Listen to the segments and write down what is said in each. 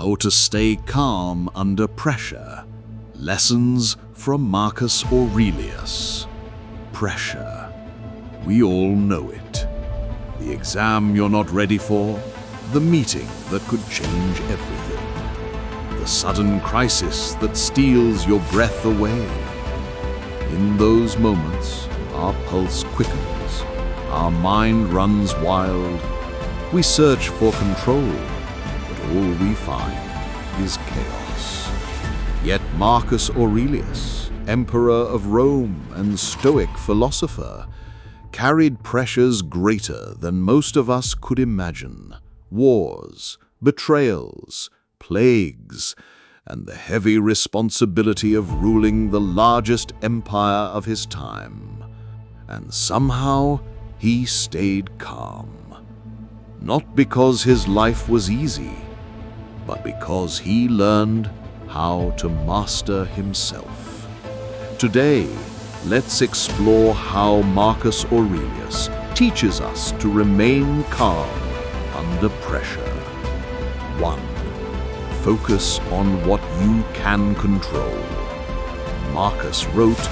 How to Stay Calm Under Pressure. Lessons from Marcus Aurelius. Pressure. We all know it. The exam you're not ready for, the meeting that could change everything, the sudden crisis that steals your breath away. In those moments, our pulse quickens, our mind runs wild. We search for control, but all we find is chaos. Yet Marcus Aurelius, emperor of Rome and Stoic philosopher, carried pressures greater than most of us could imagine. Wars, betrayals, plagues, and the heavy responsibility of ruling the largest empire of his time. And somehow he stayed calm. Not because his life was easy, but because he learned how to master himself. Today, let's explore how Marcus Aurelius teaches us to remain calm under pressure. 1. Focus on what you can control. Marcus wrote,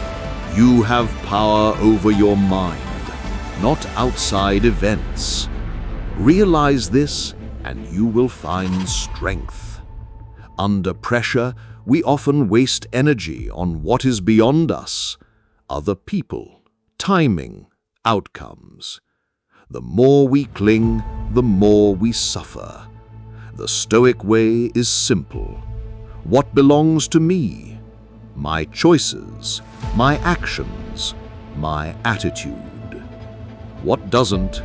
"You have power over your mind, not outside events. Realize this, and you will find strength." Under pressure, we often waste energy on what is beyond us, other people, timing, outcomes. The more we cling, the more we suffer. The Stoic way is simple. What belongs to me? My choices, my actions, my attitude. What doesn't?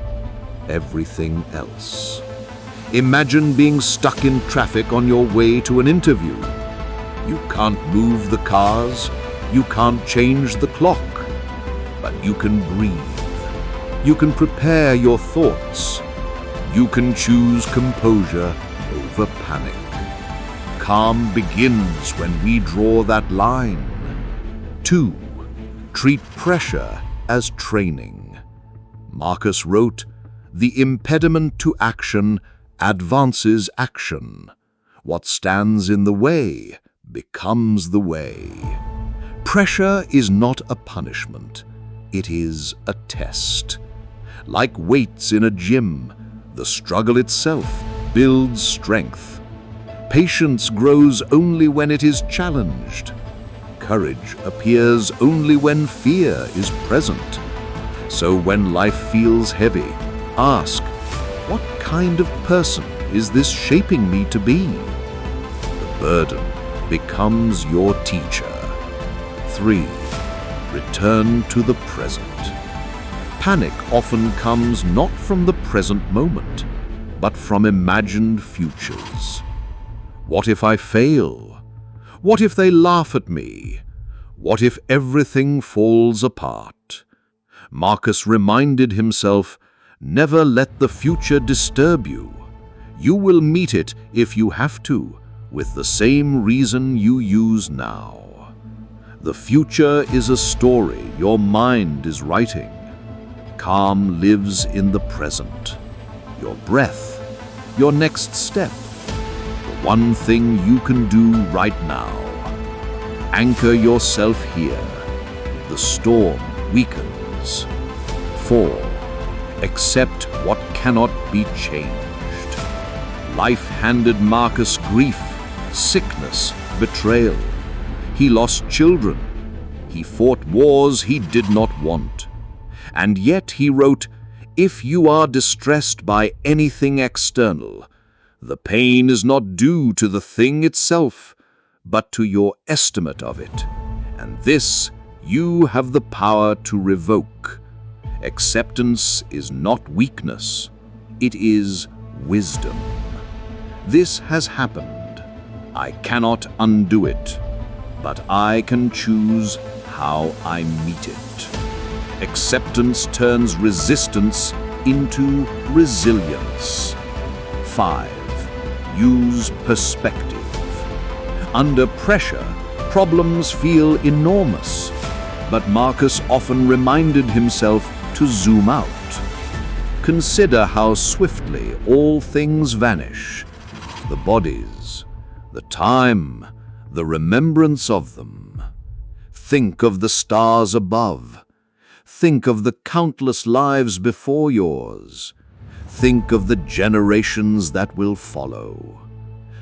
Everything else. Imagine being stuck in traffic on your way to an interview. You can't move the cars, you can't change the clock, but you can breathe. You can prepare your thoughts. You can choose composure over panic. Calm begins when we draw that line. 2. Treat pressure as training. Marcus wrote, "The impediment to action advances action. What stands in the way becomes the way." Pressure is not a punishment. It is a test. Like weights in a gym, the struggle itself builds strength. Patience grows only when it is challenged. Courage appears only when fear is present. So when life feels heavy, ask, what kind of person is this shaping me to be? The burden becomes your teacher. 3. Return to the present. Panic often comes not from the present moment, but from imagined futures. What if I fail? What if they laugh at me? What if everything falls apart? Marcus reminded himself, never let the future disturb you. You will meet it, if you have to, with the same reason you use now. The future is a story your mind is writing. Calm lives in the present. Your breath, your next step, the one thing you can do right now. Anchor yourself here. The storm weakens. 4. Accept what cannot be changed. Life handed Marcus grief, sickness, betrayal. He lost children. He fought wars he did not want. And yet he wrote, "If you are distressed by anything external, the pain is not due to the thing itself, but to your estimate of it. And this you have the power to revoke." Acceptance is not weakness. It is wisdom. This has happened. I cannot undo it, but I can choose how I meet it. Acceptance turns resistance into resilience. 5. Use perspective. Under pressure, problems feel enormous, but Marcus often reminded himself to zoom out. Consider how swiftly all things vanish. The bodies, The time, the remembrance of them. Think of the stars above. Think of the countless lives before yours. Think of the generations that will follow.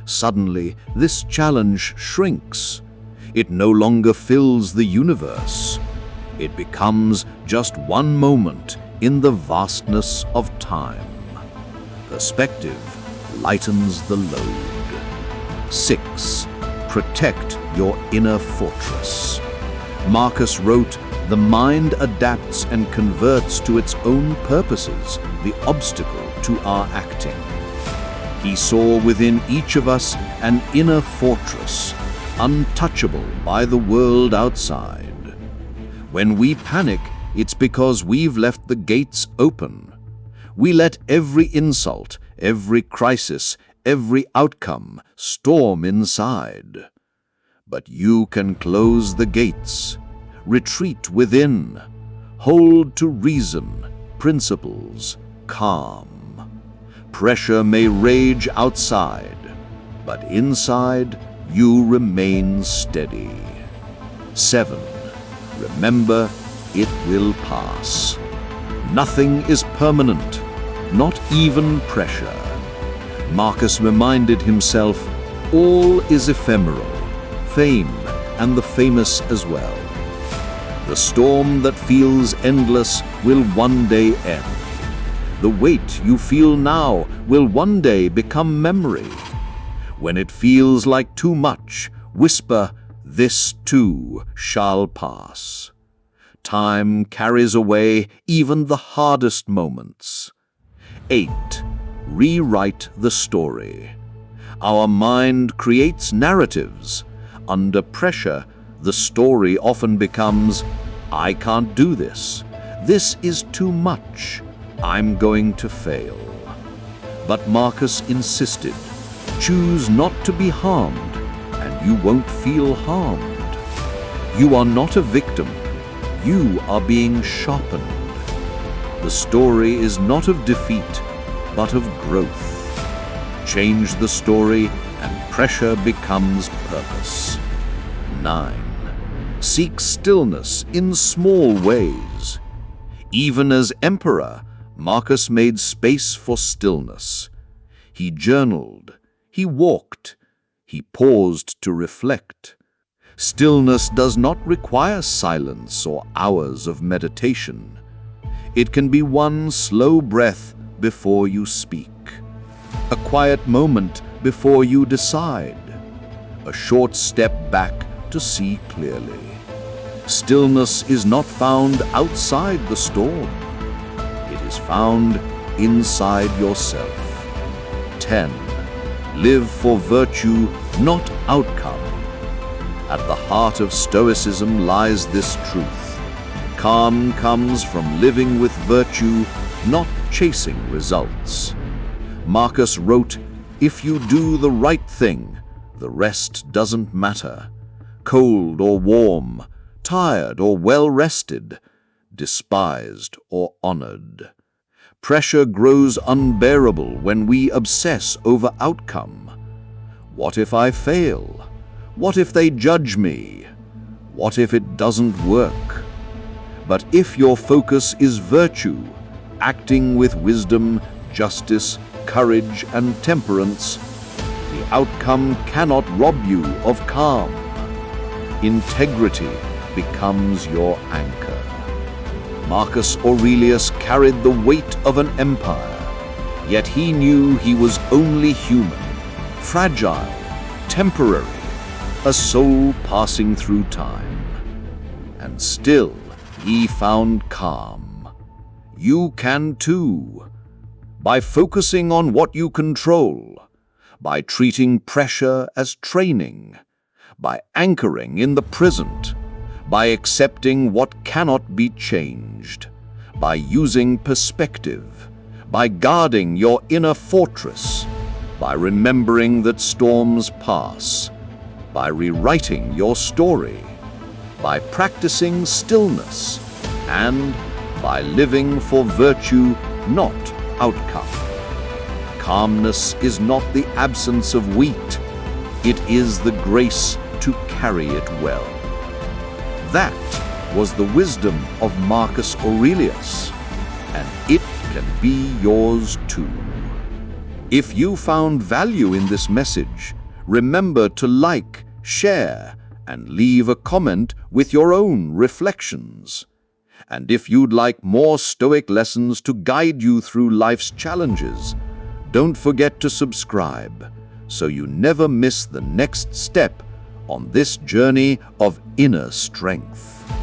Suddenly, this challenge shrinks. It no longer fills the universe. It becomes just one moment in the vastness of time. Perspective lightens the load. 6. Protect your inner fortress. Marcus wrote, "The mind adapts and converts to its own purposes the obstacle to our acting." He saw within each of us an inner fortress, untouchable by the world outside. When we panic, it's because we've left the gates open. We let every insult, every crisis, every outcome storm inside. But you can close the gates, retreat within, hold to reason, principles, calm. Pressure may rage outside, but inside you remain steady. 7. Remember, it will pass. Nothing is permanent, not even pressure. Marcus reminded himself, all is ephemeral, fame and the famous as well. The storm that feels endless will one day end. The weight you feel now will one day become memory. When it feels like too much, whisper, "This too shall pass." Time carries away even the hardest moments. 8. Rewrite the story. Our mind creates narratives. Under pressure, the story often becomes, "I can't do this. This is too much. I'm going to fail." But Marcus insisted, "Choose not to be harmed, and you won't feel harmed. You are not a victim. You are being sharpened. The story is not of defeat, but of growth." Change the story, and pressure becomes purpose. 9. Seek stillness in small ways. Even as emperor, Marcus made space for stillness. He journaled, he walked, he paused to reflect. Stillness does not require silence or hours of meditation. It can be one slow breath before you speak, a quiet moment before you decide, a short step back to see clearly. Stillness is not found outside the storm. It is found inside yourself. 10. Live for virtue, not outcome. At the heart of Stoicism lies this truth. Calm comes from living with virtue, not chasing results. Marcus wrote, "If you do the right thing, the rest doesn't matter. Cold or warm, tired or well-rested, despised or honored." Pressure grows unbearable when we obsess over outcome. What if I fail? What if they judge me? What if it doesn't work? But if your focus is virtue, acting with wisdom, justice, courage, and temperance, the outcome cannot rob you of calm. Integrity becomes your anchor. Marcus Aurelius carried the weight of an empire, yet he knew he was only human, fragile, temporary, a soul passing through time. And still, he found calm. You can too. By focusing on what you control, by treating pressure as training, by anchoring in the present, by accepting what cannot be changed, by using perspective, by guarding your inner fortress, by remembering that storms pass, by rewriting your story, by practicing stillness, and by living for virtue, not outcome. Calmness is not the absence of wheat. it is the grace to carry it well. That was the wisdom of Marcus Aurelius, and it can be yours too. If you found value in this message, remember to like, share, and leave a comment with your own reflections. And if you'd like more Stoic lessons to guide you through life's challenges, don't forget to subscribe so you never miss the next step on this journey of inner strength.